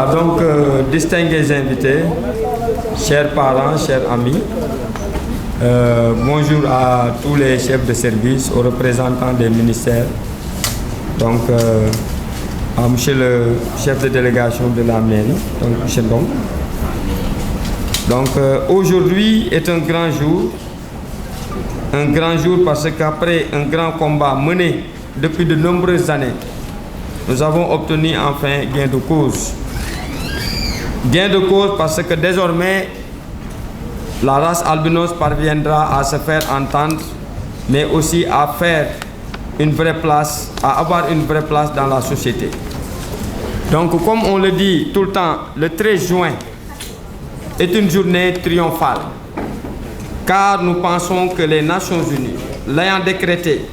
Voilà, donc distingués invités, chers parents, chers amis, bonjour à tous les chefs de service, aux représentants des ministères, donc à monsieur le chef de délégation de la mairie, donc monsieur Dom. Donc aujourd'hui est un grand jour parce qu'après un grand combat mené depuis de nombreuses années, nous avons obtenu enfin gain de cause. Gain de cause parce que désormais, la race albinos parviendra à se faire entendre, mais aussi à faire une vraie place, à avoir une vraie place dans la société. Donc, comme on le dit tout le temps, le 13 juin est une journée triomphale, car nous pensons que les Nations Unies, l'ayant décrété,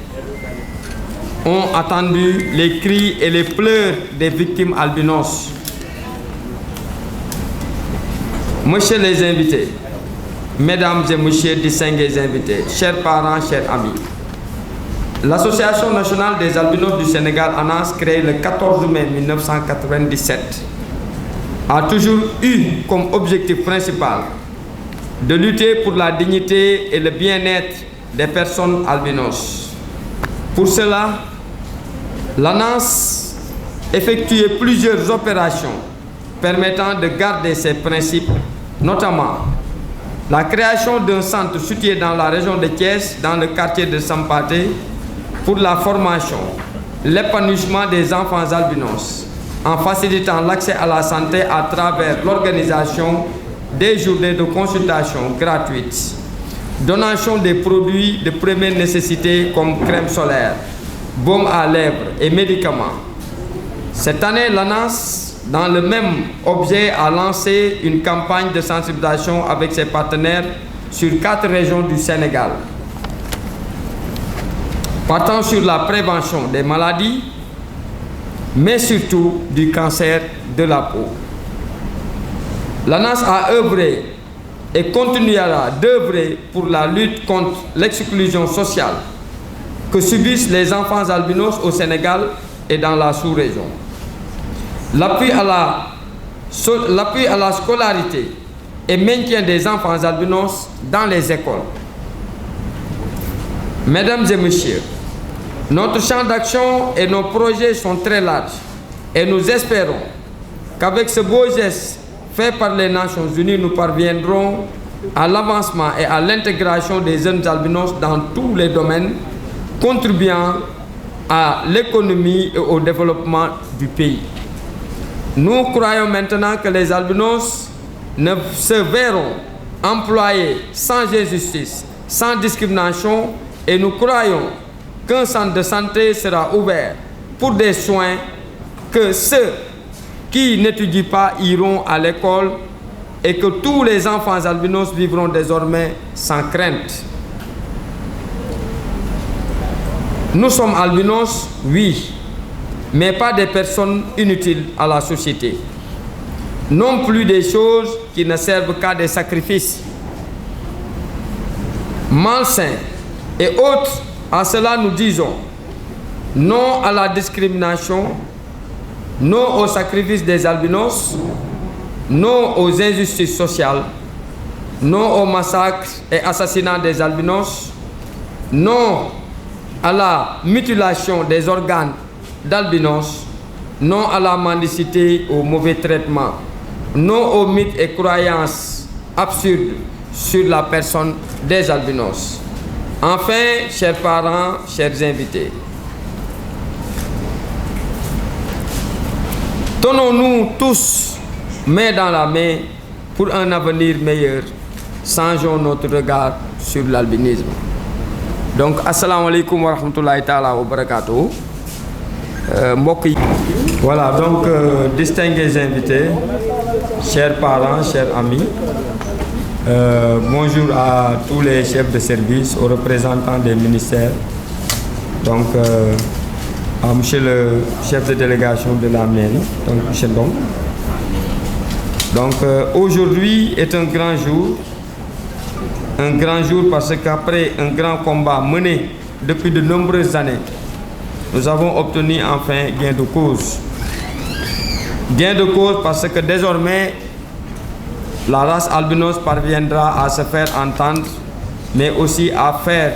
ont attendu les cris et les pleurs des victimes albinos. Messieurs les invités, mesdames et messieurs distingués invités, chers parents, chers amis, l'Association nationale des albinos du Sénégal, ANAS, créée le 14 mai 1997, a toujours eu comme objectif principal de lutter pour la dignité et le bien-être des personnes albinos. Pour cela, l'ANAS effectuait plusieurs opérations permettant de garder ses principes, notamment la création d'un centre situé dans la région de Thiès, dans le quartier de Sampaté, pour la formation, l'épanouissement des enfants albinos, en facilitant l'accès à la santé à travers l'organisation des journées de consultation gratuites, donation des produits de première nécessité comme crème solaire, baume à lèvres et médicaments. Cette année, l'ANAS, dans le même objet, a lancé une campagne de sensibilisation avec ses partenaires sur 4 régions du Sénégal, partant sur la prévention des maladies, mais surtout du cancer de la peau. L'ANAS a œuvré et continuera d'œuvrer pour la lutte contre l'exclusion sociale que subissent les enfants albinos au Sénégal et dans la sous-région. L'appui à la scolarité et maintien des enfants albinos dans les écoles. Mesdames et messieurs, notre champ d'action et nos projets sont très larges et nous espérons qu'avec ce beau geste fait par les Nations Unies, nous parviendrons à l'avancement et à l'intégration des jeunes albinos dans tous les domaines, contribuant à l'économie et au développement du pays. Nous croyons maintenant que les albinos ne se verront employés sans injustice, sans discrimination, et nous croyons qu'un centre de santé sera ouvert pour des soins, que ceux qui n'étudient pas iront à l'école et que tous les enfants albinos vivront désormais sans crainte. Nous sommes albinos, oui, mais pas des personnes inutiles à la société. Non plus des choses qui ne servent qu'à des sacrifices malsains et autres. À cela nous disons non à la discrimination, non au sacrifice des albinos, non aux injustices sociales, non au massacre et assassinat des albinos, non à la mutilation des organes d'albinos, non à la mendicité, au mauvais traitement, non aux mythes et croyances absurdes sur la personne des albinos. Enfin, chers parents, chers invités, tenons-nous tous main dans la main pour un avenir meilleur. Changeons notre regard sur l'albinisme. Donc, assalamu alaikum wa rahmatullahi ta'ala wa barakatuh. Voilà, donc distingués invités, chers parents, chers amis, bonjour à tous les chefs de service, aux représentants des ministères, donc à monsieur le chef de délégation de la mairie, donc monsieur Dom. Donc aujourd'hui est un grand jour parce qu'après un grand combat mené depuis de nombreuses années, nous avons obtenu enfin gain de cause. Gain de cause parce que désormais, la race albinos parviendra à se faire entendre, mais aussi à faire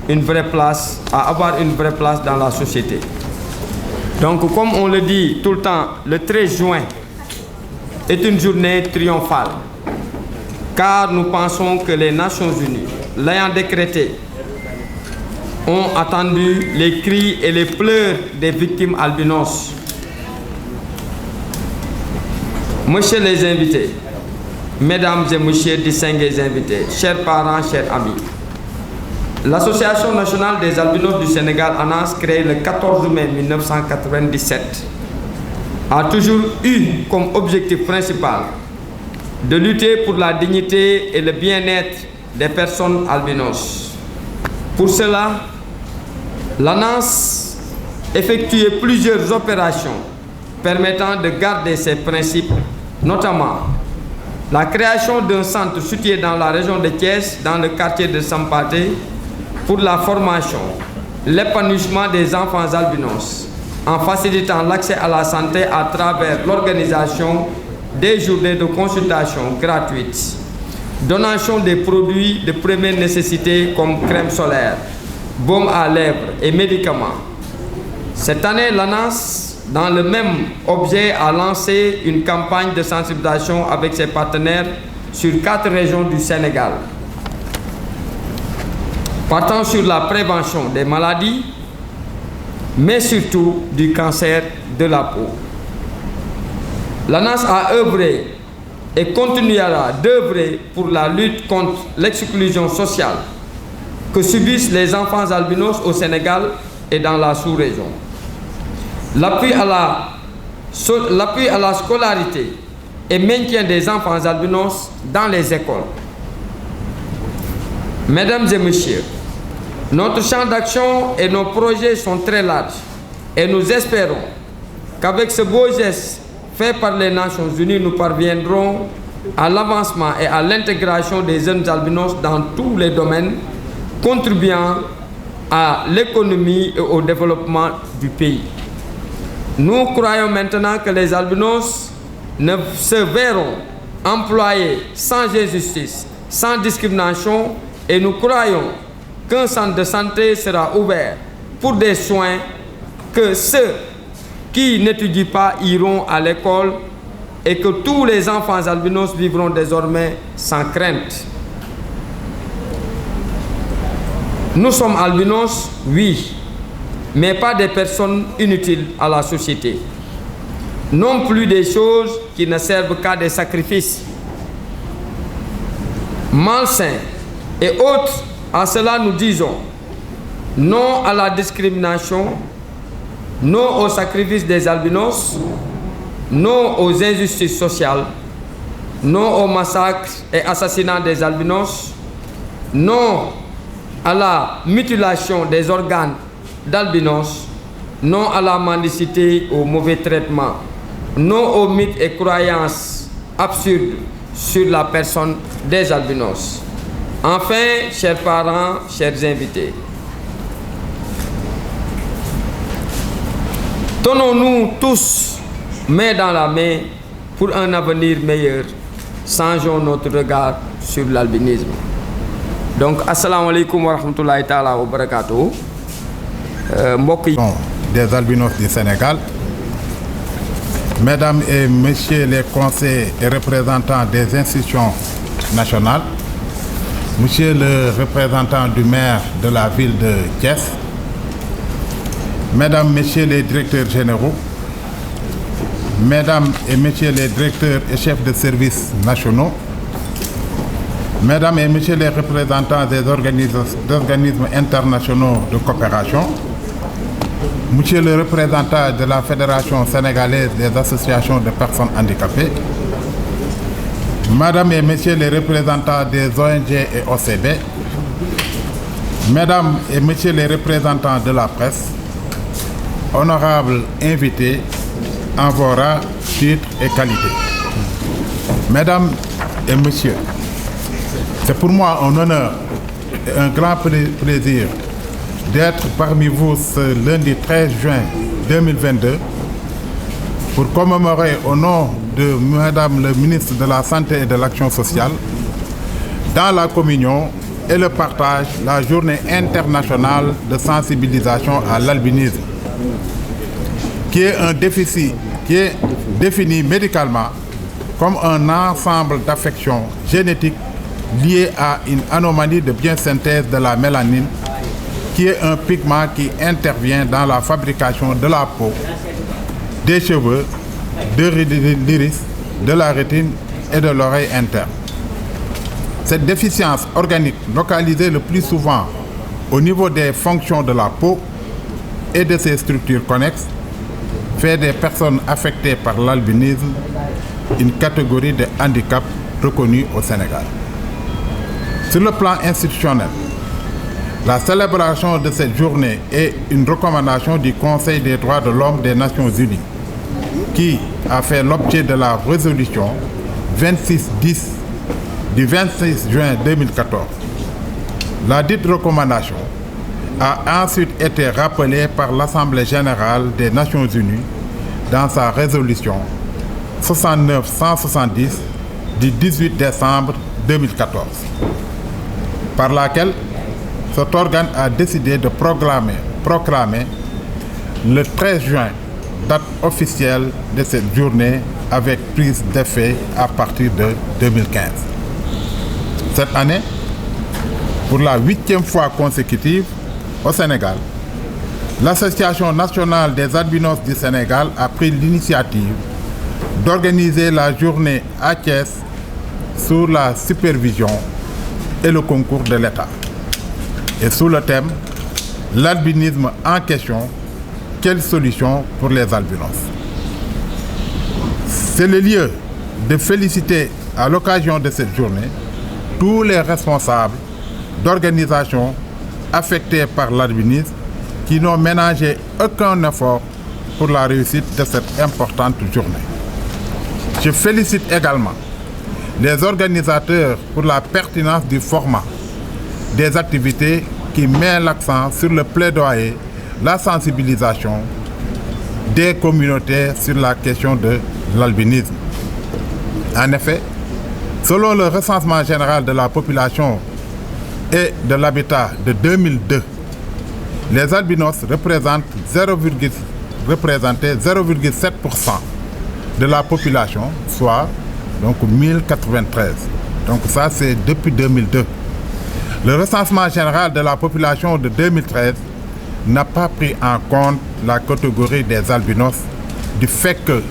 une vraie place, à avoir une vraie place dans la société. Donc, comme on le dit tout le temps, le 13 juin est une journée triomphale, car nous pensons que les Nations Unies, l'ayant décrété, ont attendu les cris et les pleurs des victimes albinos. Messieurs les invités, mesdames et messieurs distingués invités, chers parents, chers amis, l'Association nationale des albinos du Sénégal, ANAS, créée le 14 mai 1997, a toujours eu comme objectif principal de lutter pour la dignité et le bien-être des personnes albinos. Pour cela, l'ANAS effectuait plusieurs opérations permettant de garder ses principes, notamment la création d'un centre situé dans la région de Thiès, dans le quartier de Sampaté, pour la formation, l'épanouissement des enfants albinos, en facilitant l'accès à la santé à travers l'organisation des journées de consultation gratuites, donation des produits de première nécessité comme crème solaire, baume à lèvres et médicaments. Cette année, l'ANAS, dans le même objet, a lancé une campagne de sensibilisation avec ses partenaires sur 4 régions du Sénégal, partant sur la prévention des maladies, mais surtout du cancer de la peau. L'ANAS a œuvré et continuera d'œuvrer pour la lutte contre l'exclusion sociale que subissent les enfants albinos au Sénégal et dans la sous-région. L'appui à la scolarité et maintien des enfants albinos dans les écoles. Mesdames et messieurs, notre champ d'action et nos projets sont très larges et nous espérons qu'avec ce beau geste fait par les Nations Unies, nous parviendrons à l'avancement et à l'intégration des jeunes albinos dans tous les domaines, contribuant à l'économie et au développement du pays. Nous croyons maintenant que les albinos ne se verront employés sans injustice, sans discrimination, et nous croyons qu'un centre de santé sera ouvert pour des soins, que ceux qui n'étudient pas iront à l'école et que tous les enfants albinos vivront désormais sans crainte. Nous sommes albinos, oui, mais pas des personnes inutiles à la société. Non plus des choses qui ne servent qu'à des sacrifices malsains et autres. À cela, nous disons non à la discrimination, non au sacrifice des albinos, non aux injustices sociales, non au massacre et assassinat des albinos, non à la mutilation des organes d'albinos, non à la mendicité, au mauvais traitement, non aux mythes et croyances absurdes sur la personne des albinos. Enfin, chers parents, chers invités, tenons-nous tous main dans la main pour un avenir meilleur. Changeons notre regard sur l'albinisme. Donc, assalamu alaikum wa rahmatullahi ta'ala wa barakatuh. Des albinos du Sénégal, mesdames et messieurs les conseillers et représentants des institutions nationales, monsieur le représentant du maire de la ville de Thiès, mesdames, messieurs les directeurs généraux, mesdames et messieurs les directeurs et chefs de services nationaux, mesdames et messieurs les représentants des organismes internationaux de coopération, monsieur le représentant de la Fédération sénégalaise des associations de personnes handicapées, mesdames et messieurs les représentants des ONG et OCB, mesdames et messieurs les représentants de la presse, honorables invités en vos rangs, titres et qualités. Mesdames et messieurs, c'est pour moi un honneur et un grand plaisir d'être parmi vous ce lundi 13 juin 2022 pour commémorer au nom de Madame le ministre de la Santé et de l'Action sociale, dans la communion et le partage, la journée internationale de sensibilisation à l'albinisme, qui est un déficit qui est défini médicalement comme un ensemble d'affections génétiques liées à une anomalie de biosynthèse de la mélanine, qui est un pigment qui intervient dans la fabrication de la peau, des cheveux, de l'iris, de la rétine et de l'oreille interne. Cette déficience organique, localisée le plus souvent au niveau des fonctions de la peau et de ses structures connexes, fait des personnes affectées par l'albinisme une catégorie de handicap reconnue au Sénégal. Sur le plan institutionnel, la célébration de cette journée est une recommandation du Conseil des droits de l'homme des Nations Unies, qui a fait l'objet de la résolution 2610 du 26 juin 2014. La dite recommandation a ensuite été rappelée par l'Assemblée générale des Nations Unies dans sa résolution 69-170 du 18 décembre 2014, par laquelle cet organe a décidé de proclamer le 13 juin date officielle de cette journée avec prise d'effet à partir de 2015. Cette année, pour la 8e fois consécutive au Sénégal, l'Association nationale des albinos du Sénégal a pris l'initiative d'organiser la journée à Thiès sous la supervision et le concours de l'État, et sous le thème « L'albinisme en question, quelles solutions pour les albinos ?» C'est le lieu de féliciter à l'occasion de cette journée tous les responsables d'organisations affectées par l'albinisme qui n'ont ménagé aucun effort pour la réussite de cette importante journée. Je félicite également les organisateurs pour la pertinence du format des activités qui met l'accent sur le plaidoyer, la sensibilisation des communautés sur la question de l'albinisme. En effet, selon le recensement général de la population et de l'habitat de 2002, les albinos représentent 0,7% de la population, soit donc 1093. Donc ça, c'est depuis 2002. Le recensement général de la population de 2013 n'a pas pris en compte la catégorie des albinos du fait que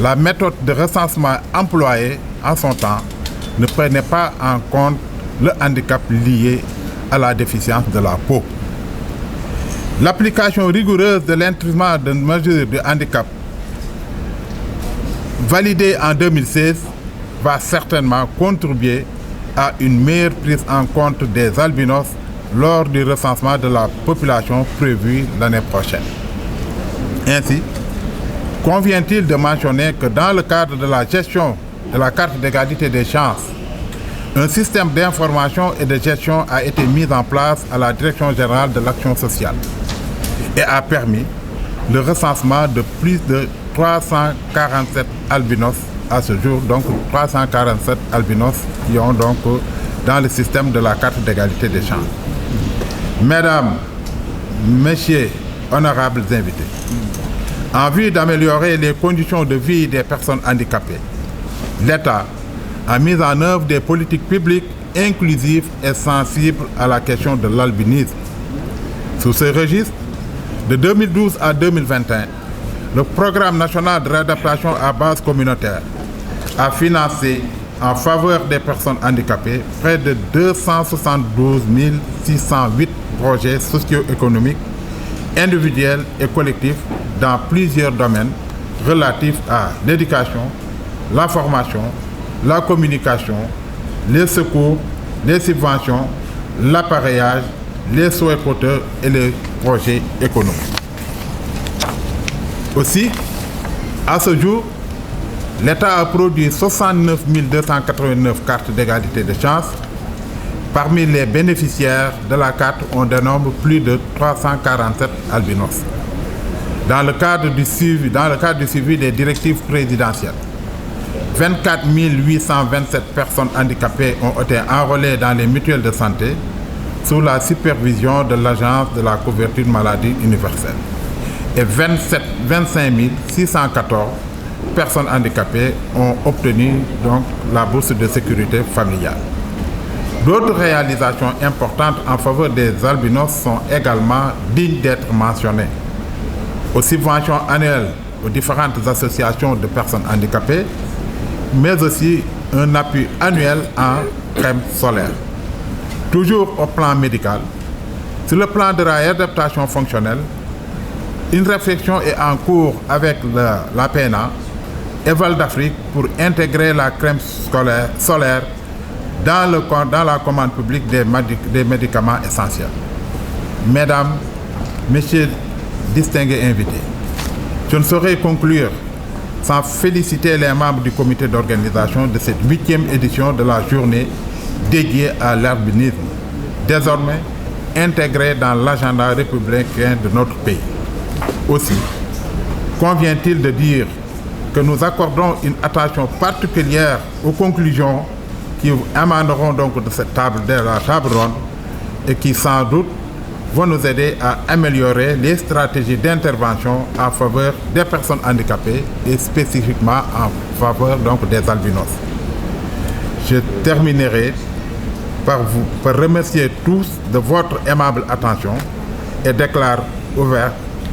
la méthode de recensement employée en son temps ne prenait pas en compte le handicap lié à la déficience de la peau. L'application rigoureuse de l'instrument de mesure de handicap validé en 2016 va certainement contribuer à une meilleure prise en compte des albinos lors du recensement de la population prévu l'année prochaine. Ainsi, convient-il de mentionner que dans le cadre de la gestion de la carte d'égalité des chances, un système d'information et de gestion a été mis en place à la Direction générale de l'action sociale et a permis le recensement de plus de 347 albinos à ce jour, donc 347 albinos qui ont donc dans le système de la carte d'égalité des chances. Mesdames, Messieurs, honorables invités, en vue d'améliorer les conditions de vie des personnes handicapées, l'État a mis en œuvre des politiques publiques inclusives et sensibles à la question de l'albinisme. Sous ce registre, de 2012 à 2021, le Programme national de réadaptation à base communautaire a financé en faveur des personnes handicapées près de 272 608 projets socio-économiques, individuels et collectifs dans plusieurs domaines relatifs à l'éducation, la formation, la communication, les secours, les subventions, l'appareillage, les soins porteurs et les projets économiques. Aussi, à ce jour, l'État a produit 69 289 cartes d'égalité de chance. Parmi les bénéficiaires de la carte, on dénombre plus de 347 albinos. dans le cadre du suivi des directives présidentielles. 24 827 personnes handicapées ont été enrôlées dans les mutuelles de santé sous la supervision de l'Agence de la couverture maladie universelle. Et 25 614 personnes handicapées ont obtenu donc la bourse de sécurité familiale. D'autres réalisations importantes en faveur des albinos sont également dignes d'être mentionnées. Aux subventions annuelles aux différentes associations de personnes handicapées, mais aussi un appui annuel en crème solaire. Toujours au plan médical, sur le plan de la réadaptation fonctionnelle, une réflexion est en cours avec la PNA et Val d'Afrique pour intégrer la crème solaire dans la commande publique des médicaments essentiels. Mesdames, Messieurs, distingués invités, je ne saurais conclure sans féliciter les membres du comité d'organisation de cette 8e édition de la journée dédiée à l'albinisme, désormais intégrée dans l'agenda républicain de notre pays. Aussi, convient-il de dire que nous accordons une attention particulière aux conclusions qui émaneront donc de cette de la table ronde et qui sans doute vont nous aider à améliorer les stratégies d'intervention en faveur des personnes handicapées et spécifiquement en faveur donc des albinos. Je terminerai par remercier tous de votre aimable attention et déclare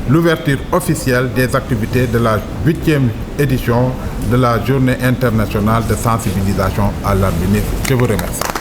l'ouverture officielle des activités de la 8e édition de la Journée internationale de sensibilisation à l'albinisme. Je vous remercie.